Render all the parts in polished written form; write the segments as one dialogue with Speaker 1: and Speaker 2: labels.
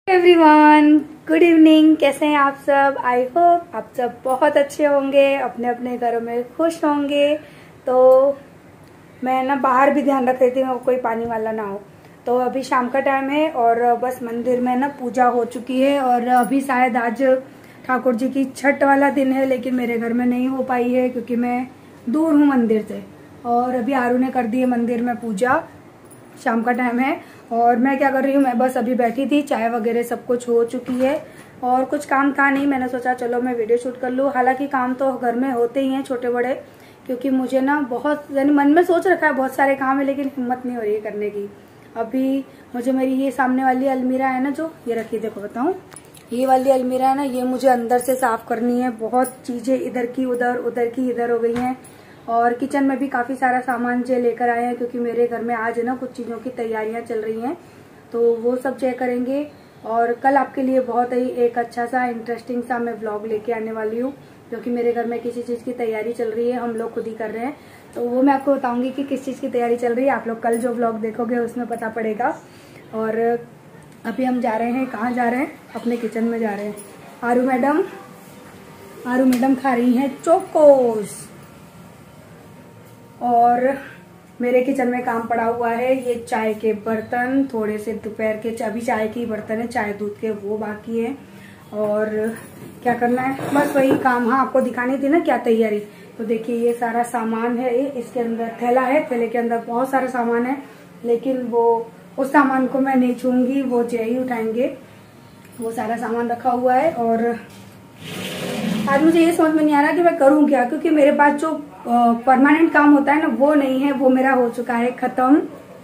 Speaker 1: Everyone, good evening. कैसे हैं आप सब? आई होप आप सब बहुत अच्छे होंगे, अपने अपने घरों में खुश होंगे। तो मैं ना बाहर भी ध्यान रख रही थी कोई पानी वाला ना हो। तो अभी शाम का टाइम है और बस मंदिर में ना पूजा हो चुकी है और अभी शायद आज ठाकुर जी की छठ वाला दिन है, लेकिन मेरे घर में नहीं हो पाई है क्योंकि मैं दूर हूँ मंदिर से। और अभी आरू ने कर दी है मंदिर में पूजा। शाम का टाइम है और मैं क्या कर रही हूँ, मैं बस अभी बैठी थी, चाय वगैरह सब कुछ हो चुकी है और कुछ काम था नहीं। मैंने सोचा चलो मैं वीडियो शूट कर लूँ। हालांकि काम तो घर में होते ही हैं छोटे बड़े, क्योंकि मुझे ना बहुत यानी मन में सोच रखा है बहुत सारे काम है, लेकिन हिम्मत नहीं हो रही है करने की। अभी मुझे मेरी ये सामने वाली अलमीरा है ना, जो ये रखी, देखो बताऊँ, ये वाली अलमीरा है ना, ये मुझे अंदर से साफ करनी है। बहुत चीजें इधर की उधर, उधर की इधर हो गई हैं। और किचन में भी काफी सारा सामान जो लेकर आए हैं, क्योंकि मेरे घर में आज ना कुछ चीजों की तैयारियां चल रही हैं, तो वो सब चेक करेंगे। और कल आपके लिए बहुत ही एक अच्छा सा इंटरेस्टिंग सा मैं व्लॉग लेके आने वाली हूँ, क्योंकि मेरे घर में किसी चीज की तैयारी चल रही है, हम लोग खुद ही कर रहे हैं। तो वो मैं आपको बताऊंगी कि किस चीज की तैयारी चल रही है। आप लोग कल जो व्लॉग देखोगे उसमें पता पड़ेगा। और अभी हम जा रहे हैं, कहाँ जा रहे हैं? अपने किचन में जा रहे हैं। आरू मैडम खा रही हैं चोकोस। और मेरे किचन में काम पड़ा हुआ है, ये चाय के बर्तन, थोड़े से दोपहर के अभी चाय के बर्तन है, चाय दूध के, वो बाकी है। और क्या करना है, बस वही काम। हाँ, आपको दिखानी थी ना क्या तैयारी। तो देखिए ये सारा सामान है, इसके अंदर थैला है, थैले के अंदर बहुत सारा सामान है, लेकिन वो उस सामान को मैं नहीं छूंगी, वो जय ही उठाएंगे। वो सारा सामान रखा हुआ है और आज मुझे ये समझ में नहीं आ रहा कि मैं करूं क्या, क्योंकि मेरे पास जो परमानेंट काम होता है ना वो नहीं है, वो मेरा हो चुका है खत्म।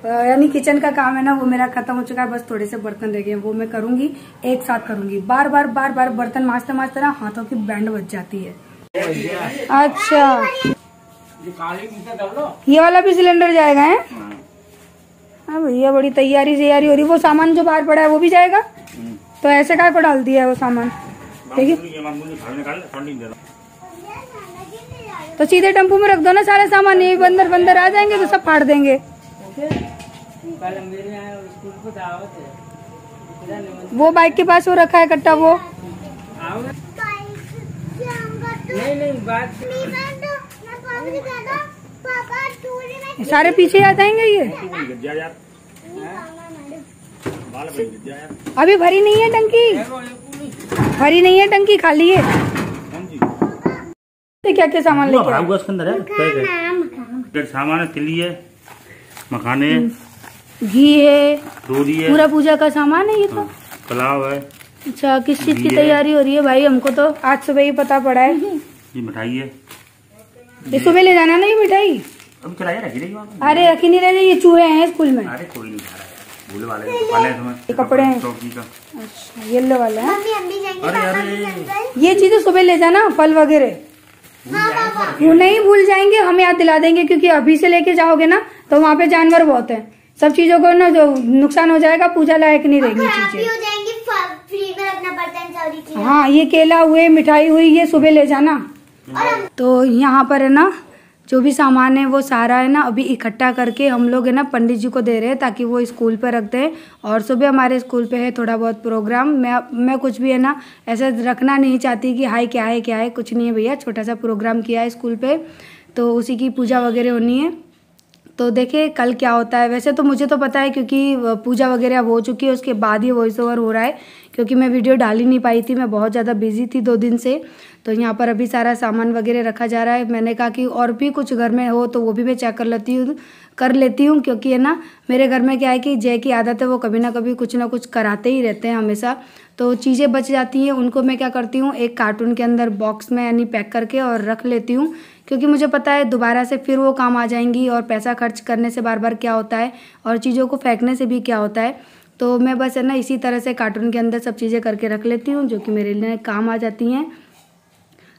Speaker 1: यानी किचन का काम है ना, वो मेरा खत्म हो चुका है। बस थोड़े से बर्तन रह गए, वो मैं करूंगी, एक साथ करूंगी। बार बार बर्तन मांजते मांजते ना हाथों की बैंड बज जाती है। अच्छा, ये वाला भी सिलेंडर जाएगा है? हाँ भैया, बड़ी तैयारी हो रही। वो सामान जो बाहर पड़ा है वो भी जाएगा? तो ऐसे काय को डाल दिया है वो सामान? देखिए, तो सीधे टेम्पो में रख दो ना सारे सामान, ये बंदर आ जाएंगे तो सब फाड़ देंगे। वो बाइक के पास वो रखा है कट्टा, वो सारे पीछे आ जाएंगे। ये अभी भरी नहीं है टंकी, खाली है। क्या क्या सामान लेके आए? उसके अंदर है सामान है, तिली है, मखाने, घी है, दूधी है, पूरा पूजा का सामान है ये तो। पुलाव है। अच्छा, किस चीज की तैयारी हो रही है भाई? हमको तो आज सुबह ही पता पड़ा है। ये मिठाई है, ये सुबह ले जाना ना ये मिठाई। अभी चलाया रखी रही। अरे रखी नहीं रही, ये चूहे हैं स्कूल में। अरे कोई नहीं खा रहा है, भूल वाले ये कपड़े हैं। अच्छा, येलो वाला है। अरे ये चीजें सुबह ले जाना, फल वगैरह। वो नहीं भूल जाएंगे, हम याद दिला देंगे, क्योंकि अभी से लेके जाओगे ना तो वहाँ पे जानवर बहुत हैं, सब चीजों को ना जो नुकसान हो जाएगा, पूजा लायक नहीं रहेगी चीजें। फ्री में रखना पड़ता है सारी चीजें। हाँ, ये केला हुए, मिठाई हुई, ये सुबह ले जाना। तो यहाँ पर है ना जो भी सामान है वो सारा है ना अभी इकट्ठा करके हम लोग है ना पंडित जी को दे रहे हैं, ताकि वो स्कूल पे रख दें। और सुबह हमारे स्कूल पे है थोड़ा बहुत प्रोग्राम। मैं कुछ भी है ना ऐसे रखना नहीं चाहती कि हाय क्या है, कुछ नहीं है भैया, छोटा सा प्रोग्राम किया है स्कूल पे, तो उसी की पूजा वगैरह होनी है। तो देखिए कल क्या होता है। वैसे तो मुझे तो पता है, क्योंकि पूजा वगैरह हो चुकी है, उसके बाद ही वॉइस ओवर हो रहा है, क्योंकि मैं वीडियो डाल ही नहीं पाई थी, मैं बहुत ज़्यादा बिजी थी 2 दिन से। तो यहाँ पर अभी सारा सामान वगैरह रखा जा रहा है। मैंने कहा कि और भी कुछ घर में हो तो वो भी मैं चेक कर लेती हूँ, क्योंकि है ना मेरे घर में क्या है कि जय की आदत है, वो कभी ना कभी कुछ ना कुछ कराते ही रहते हैं हमेशा। तो चीज़ें बच जाती हैं, उनको मैं क्या करती हूँ एक कार्टून के अंदर बॉक्स में यानी पैक करके और रख लेती हूँ, क्योंकि मुझे पता है दोबारा से फिर वो काम आ जाएंगी। और पैसा खर्च करने से बार बार क्या होता है, और चीज़ों को फेंकने से भी क्या होता है। तो मैं बस है ना इसी तरह से कार्टून के अंदर सब चीज़ें करके रख लेती हूँ, जो कि मेरे लिए काम आ जाती हैं।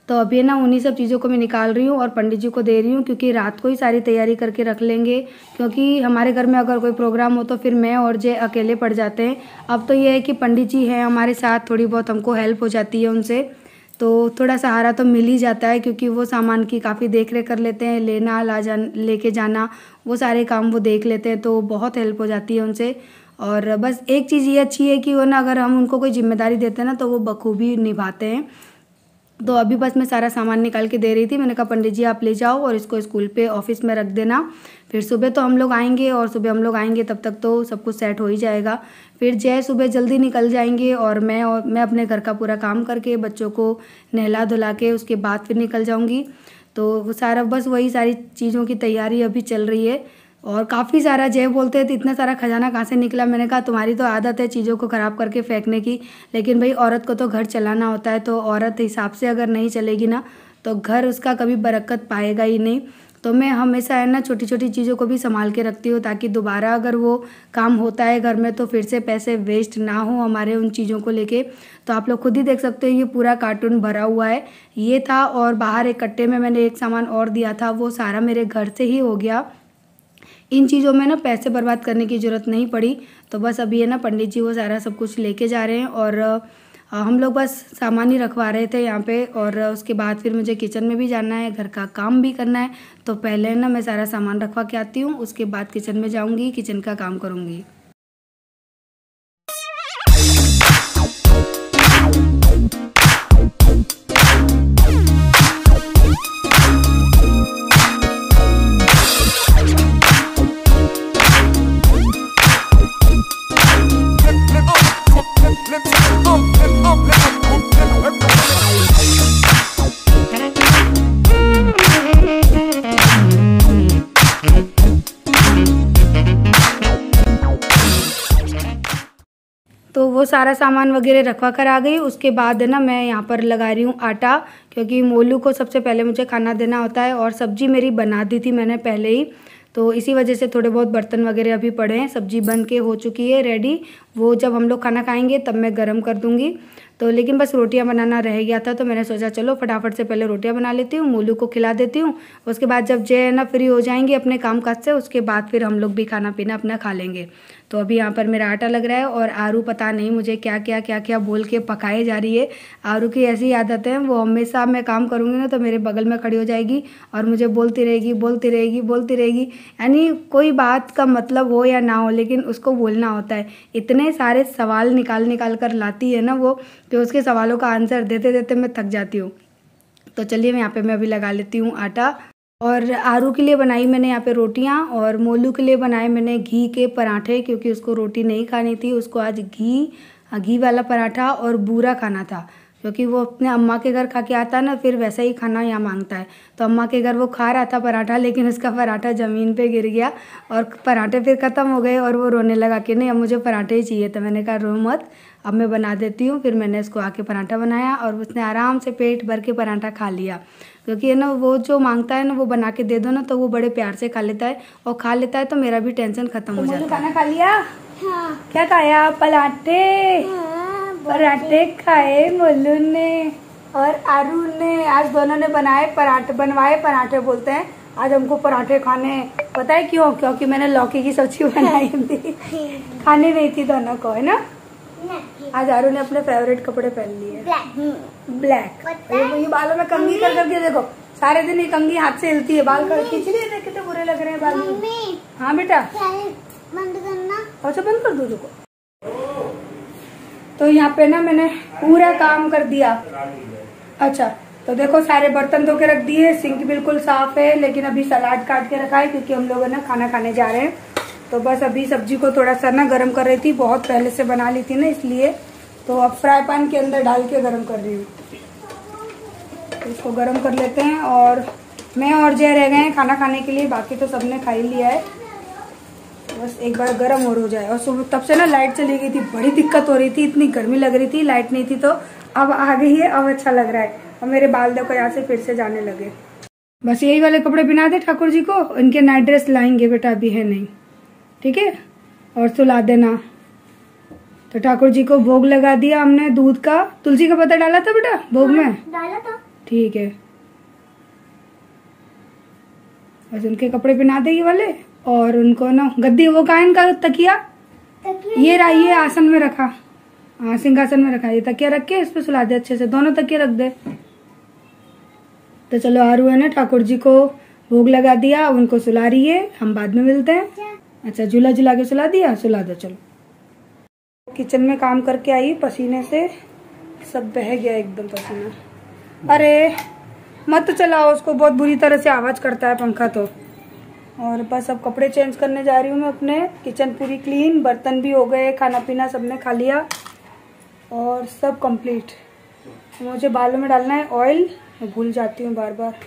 Speaker 1: तो अभी ना उन्हीं सब चीज़ों को मैं निकाल रही हूँ और पंडित जी को दे रही हूँ, क्योंकि रात को ही सारी तैयारी करके रख लेंगे। क्योंकि हमारे घर में अगर कोई प्रोग्राम हो तो फिर मैं और जय अकेले पड़ जाते हैं। अब तो ये है कि पंडित जी हैं हमारे साथ, थोड़ी बहुत हमको हेल्प हो जाती है उनसे, तो थोड़ा सहारा तो मिल ही जाता है, क्योंकि वो सामान की काफ़ी देख रेख कर लेते हैं, लेके जाना, वो सारे काम वो देख लेते हैं, तो बहुत हेल्प हो जाती है उनसे।
Speaker 2: और बस एक चीज़ ये अच्छी है कि वो ना अगर हम उनको कोई जिम्मेदारी देते हैं ना तो वो बखूबी निभाते हैं। तो अभी बस मैं सारा सामान निकाल के दे रही थी। मैंने कहा पंडित जी आप ले जाओ और इसको स्कूल पे ऑफिस में रख देना, फिर सुबह तो हम लोग आएंगे और सुबह हम लोग आएंगे तब तक तो सब कुछ सेट हो ही जाएगा। फिर जय सुबह जल्दी निकल जाएंगे और मैं अपने घर का पूरा काम करके बच्चों को नहला धुला के उसके बाद फिर निकल जाऊँगी। तो वो सारा बस वही सारी चीज़ों की तैयारी अभी चल रही है। और काफ़ी सारा जय बोलते हैं तो इतना सारा खजाना कहाँ से निकला। मैंने कहा तुम्हारी तो आदत है चीज़ों को ख़राब करके फेंकने की, लेकिन भाई औरत को तो घर चलाना होता है, तो औरत हिसाब से अगर नहीं चलेगी ना तो घर उसका कभी बरकत पाएगा ही नहीं। तो मैं हमेशा है ना छोटी छोटी चीज़ों को भी संभाल के रखती हूँ ताकि दोबारा अगर वो काम होता है घर में तो फिर से पैसे वेस्ट ना हो हमारे उन चीज़ों को लेके। तो आप लोग खुद ही देख सकते हो ये पूरा कार्टून भरा हुआ है ये था, और बाहर एक कट्टे में मैंने एक सामान और दिया था, वो सारा मेरे घर से ही हो गया। इन चीज़ों में ना पैसे बर्बाद करने की ज़रूरत नहीं पड़ी। तो बस अभी है ना पंडित जी वो सारा सब कुछ लेके जा रहे हैं और हम लोग बस सामान ही रखवा रहे थे यहाँ पे। और उसके बाद फिर मुझे किचन में भी जाना है, घर का काम भी करना है। तो पहले ना मैं सारा सामान रखवा के आती हूँ, उसके बाद किचन में जाऊँगी, किचन का काम करूँगी। तो वो सारा सामान वगैरह रखवा कर आ गई। उसके बाद है ना मैं यहाँ पर लगा रही हूँ आटा, क्योंकि मोलू को सबसे पहले मुझे खाना देना होता है। और सब्जी मेरी बना दी थी मैंने पहले ही, तो इसी वजह से थोड़े बहुत बर्तन वगैरह अभी पड़े हैं। सब्जी बन के हो चुकी है रेडी, वो जब हम लोग खाना खाएंगे तब मैं गरम कर दूँगी। तो लेकिन बस रोटियां बनाना रह गया था, तो मैंने सोचा चलो फटाफट से पहले रोटियां बना लेती हूँ, मोलू को खिला देती हूँ। उसके बाद जब जय ना फ्री हो जाएंगे अपने काम काज से, उसके बाद फिर हम लोग भी खाना पीना अपना खा लेंगे। तो अभी यहाँ पर मेरा आटा लग रहा है और आरू पता नहीं मुझे क्या क्या बोल के पकाए जा रही है। आरू की ऐसी आदत है, वो हमेशा मैं काम करूँगी ना तो मेरे बगल में खड़ी हो जाएगी और मुझे बोलती रहेगी। यानी कोई बात का मतलब हो या ना हो लेकिन उसको बोलना होता है। इतने सारे सवाल निकाल कर लाती है ना वो, कि उसके सवालों का आंसर देते देते मैं थक जाती हूँ। तो चलिए यहाँ पे मैं अभी लगा लेती हूँ आटा। और आरू के लिए बनाई मैंने यहाँ पे रोटियाँ, और मोलू के लिए बनाए मैंने घी के पराठे, क्योंकि उसको रोटी नहीं खानी थी, उसको आज घी वाला पराठा और बूरा खाना था। क्योंकि वो अपने अम्मा के घर खा के आता है ना, फिर वैसा ही खाना यहाँ मांगता है। तो अम्मा के घर वो खा रहा था पराठा, लेकिन उसका पराठा ज़मीन पे गिर गया और पराठे फिर ख़त्म हो गए और वो रोने लगा कि नहीं अब मुझे पराठे ही चाहिए। तो मैंने कहा रो मत, अब मैं बना देती हूँ। फिर मैंने उसको आके पराठा बनाया और उसने आराम से पेट भर के पराठा खा लिया। क्योंकि है ना वो जो मांगता है ना वो बना के दे दो ना तो वो बड़े प्यार से खा लेता है, और खा लेता है तो मेरा भी टेंशन खत्म हो जाता है। खाना खा लिया? हाँ। क्या खाया? पराठे। पराठे खाए मोलू ने और आरू ने, आज दोनों ने बनवाए पराठे बोलते हैं। आज हमको पराठे खाने, पता है क्यों? क्योंकि मैंने लौकी की सब्जी बनाई थी, खाने नहीं थी दोनों को, है ना। आज आरू ने अपने फेवरेट कपड़े पहन लिए, ब्लैक। ये बालों में कंघी कर करके देखो, सारे दिन ये कंघी हाथ से हिलती है, बाल कर खींच रही है, कितने बुरे लग रहे हैं बाल। हाँ बेटा बंद करना। अच्छा बंद कर दो देखो। तो यहाँ पे ना मैंने पूरा काम कर दिया। अच्छा तो देखो सारे बर्तन धो के रख दिए, सिंक बिल्कुल साफ है, लेकिन अभी सलाद काट के रखा है क्योंकि हम लोग है ना खाना खाने जा रहे हैं। तो बस अभी सब्जी को थोड़ा सा ना गर्म कर रही थी, बहुत पहले से बना ली थी ना इसलिए। तो अब फ्राई पैन के अंदर डाल के गर्म कर रही हूँ। तो इसको गर्म कर लेते हैं, और मैं और जय रह गए हैं खाना खाने के लिए, बाकी तो सबने खा ही लिया है। बस एक बार गर्म और हो जाए। और सुबह तब से ना लाइट चली गई थी, बड़ी दिक्कत हो रही थी, इतनी गर्मी लग रही थी, लाइट नहीं थी। तो अब आ गई है, अब अच्छा लग रहा है। और मेरे बाल देखो यहाँ से फिर से जाने लगे। बस यही वाले कपड़े पहना दे ठाकुर जी को, इनके नाइट ड्रेस लाएंगे बेटा, अभी है नहीं, ठीक है। और सुला देना। तो ठाकुर जी को भोग लगा दिया हमने दूध का। तुलसी का पत्ता डाला था बेटा भोग में? डाला था। ठीक है, बस उनके कपड़े पहना दे ये वाले। और उनको ना गद्दी, वो का इनका तकिया ये रहा, ये आसन में रखा, हाँ सिंहासन में रखा। ये तकिया रख के इस पे सुला दे अच्छे से, दोनों तकिया रख दे। तो चलो आरू है ना ठाकुर जी को भोग लगा दिया, उनको सुला रही है, हम बाद में मिलते हैं। अच्छा झूला झुला के सुला दिया, सुला दो चलो। किचन में काम करके आई, पसीने से सब बह गया एकदम पसीना। अरे मत चलाओ उसको, बहुत बुरी तरह से आवाज करता है पंखा तो। और बस अब कपड़े चेंज करने जा रही हूँ मैं अपने। किचन पूरी क्लीन, बर्तन भी हो गए, खाना पीना सबने खा लिया और सब कंप्लीट। मुझे बालों में डालना है ऑयल, मैं भूल जाती हूँ बार बार,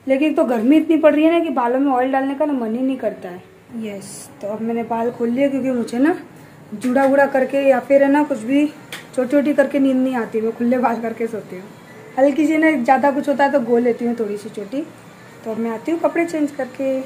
Speaker 2: लेकिन तो गर्मी इतनी पड़ रही है ना कि बालों में ऑयल डालने का ना मन ही नहीं करता है। यस, तो अब मैंने बाल खोल लिया क्योंकि मुझे ना जुड़ा उड़ा करके या फिर है ना कुछ भी छोटी छोटी करके नींद नहीं आती, मैं खुले बाल करके सोती हूँ। हल्की सी ना ज़्यादा कुछ होता है तो गो लेती हूँ थोड़ी सी छोटी। तो अब मैं आती हूँ कपड़े चेंज करके।